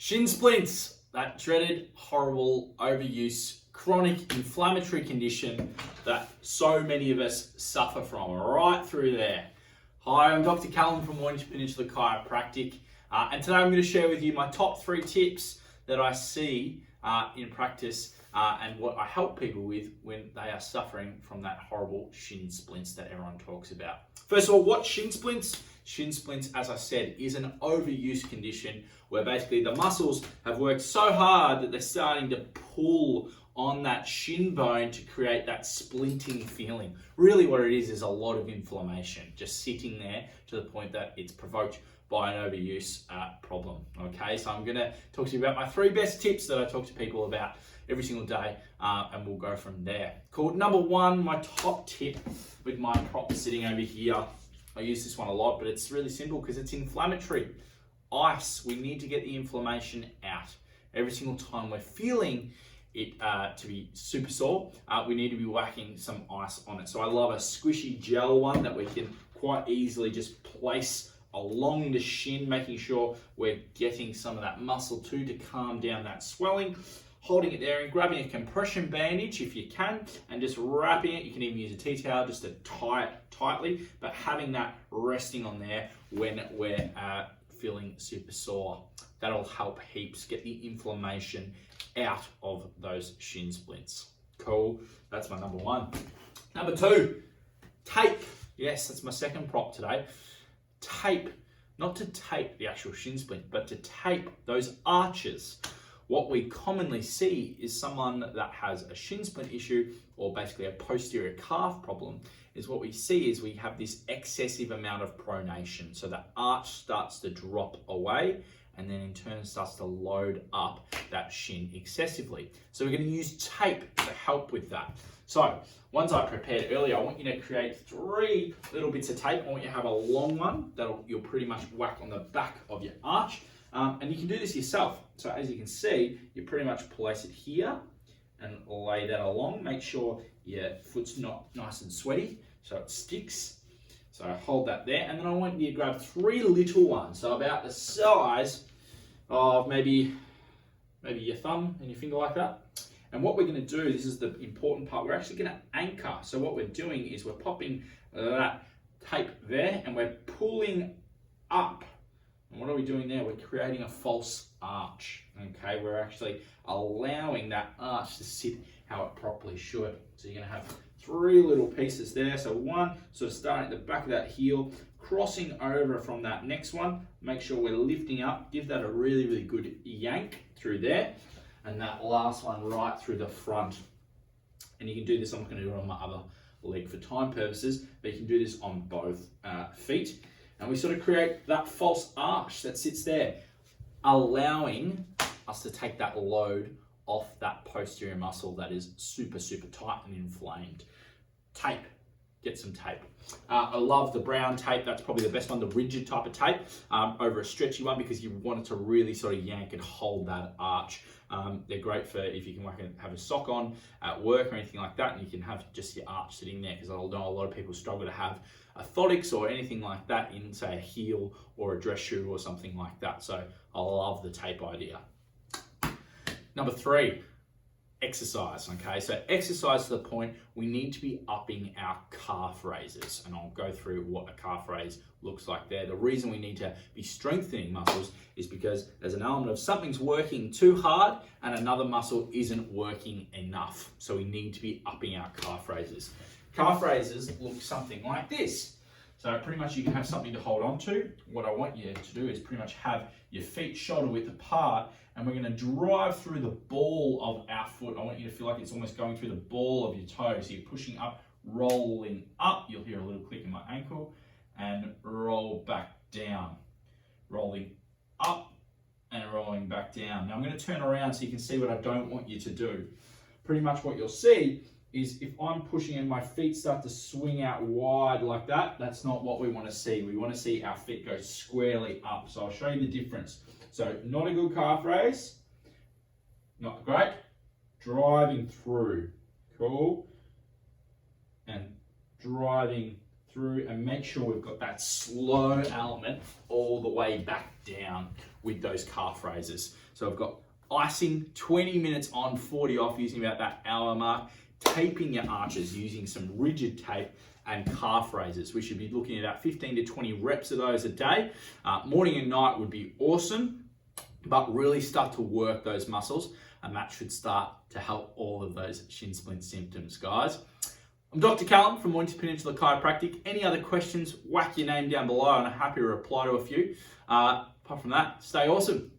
Shin splints, that dreaded, horrible, overuse, chronic inflammatory condition that so many of us suffer from, right through there. Hi, I'm Dr. Callum from Orange Peninsula Chiropractic, and today I'm going to share with you my top 3 tips that I see in practice and what I help people with when they are suffering from that horrible shin splints that everyone talks about. First of all, what's shin splints? Shin splints, as I said, is an overuse condition where basically the muscles have worked so hard that they're starting to pull on that shin bone to create that splinting feeling. Really what it is a lot of inflammation just sitting there to the point that it's provoked by an overuse problem. Okay, so I'm going to talk to you about my 3 best tips that I talk to people about every single day, and we'll go from there. Cool. Number 1, my top tip with my prop sitting over here. I use this one a lot, but it's really simple because it's inflammatory. Ice, we need to get the inflammation out. Every single time we're feeling it to be super sore, we need to be whacking some ice on it. So I love a squishy gel one that we can quite easily just place along the shin, making sure we're getting some of that muscle too to calm down that swelling. Holding it there and grabbing a compression bandage if you can and just wrapping it. You can even use a tea towel just to tie it tightly, but having that resting on there when we're feeling super sore. That'll help heaps get the inflammation out of those shin splints. Cool, that's my number 1. Number 2, tape. Yes, that's my second prop today. Tape, not to tape the actual shin splint, but to tape those arches. What we commonly see is someone that has a shin splint issue or basically a posterior calf problem is what we see is we have this excessive amount of pronation. So the arch starts to drop away and then in turn starts to load up that shin excessively. So we're going to use tape to help with that. So ones I prepared earlier, I want you to create 3 little bits of tape. I want you to have a long one that you'll pretty much whack on the back of your arch. And you can do this yourself. So as you can see, you pretty much place it here and lay that along. Make sure your foot's not nice and sweaty so it sticks. So hold that there. And then I want you to grab 3 little ones. So about the size of maybe your thumb and your finger like that. And what we're going to do, this is the important part, we're actually going to anchor. So what we're doing is we're popping that tape there and we're pulling up. And what are we doing there? We're creating a false arch, okay? We're actually allowing that arch to sit how it properly should. So you're gonna have 3 little pieces there. So one, sort of starting at the back of that heel, crossing over from that next one. Make sure we're lifting up, give that a really, really good yank through there. And that last one right through the front. And you can do this, I'm not gonna do it on my other leg for time purposes, but you can do this on both feet. And we sort of create that false arch that sits there, allowing us to take that load off that posterior muscle that is super, super tight and inflamed. Tape, get some tape. I love the brown tape, that's probably the best one, the rigid type of tape, over a stretchy one because you want it to really sort of yank and hold that arch. They're great for if you can have a sock on at work or anything like that, and you can have just your arch sitting there because I know a lot of people struggle to have orthotics or anything like that in, say, a heel or a dress shoe or something like that. So I love the tape idea. Number 3, exercise. Okay, so exercise to the point we need to be upping our calf raises, and I'll go through what a calf raise looks like there. The reason we need to be strengthening muscles is because there's an element of something's working too hard and another muscle isn't working enough. So we need to be upping our calf raises. Calf raises look something like this. So pretty much you can have something to hold on to. What I want you to do is pretty much have your feet shoulder width apart, and we're going to drive through the ball of our foot. I want you to feel like it's almost going through the ball of your toe. So you're pushing up, rolling up. You'll hear a little click in my ankle, and roll back down. Rolling up and rolling back down. Now I'm going to turn around so you can see what I don't want you to do. Pretty much what you'll see is if I'm pushing and my feet start to swing out wide like that, that's not what we want to see. We want to see our feet go squarely up. So I'll show you the difference. So not a good calf raise, not great. Driving through, cool. And driving through and make sure we've got that slow element all the way back down with those calf raises. So I've got icing, 20 minutes on, 40 off, using about that hour mark, taping your arches using some rigid tape, and calf raises. We should be looking at about 15 to 20 reps of those a day. Morning and night would be awesome, but really start to work those muscles, and that should start to help all of those shin splint symptoms, guys. I'm Dr. Callum from Mornington Peninsula Chiropractic. Any other questions, whack your name down below and I'm happy to reply to a few. Apart from that, stay awesome.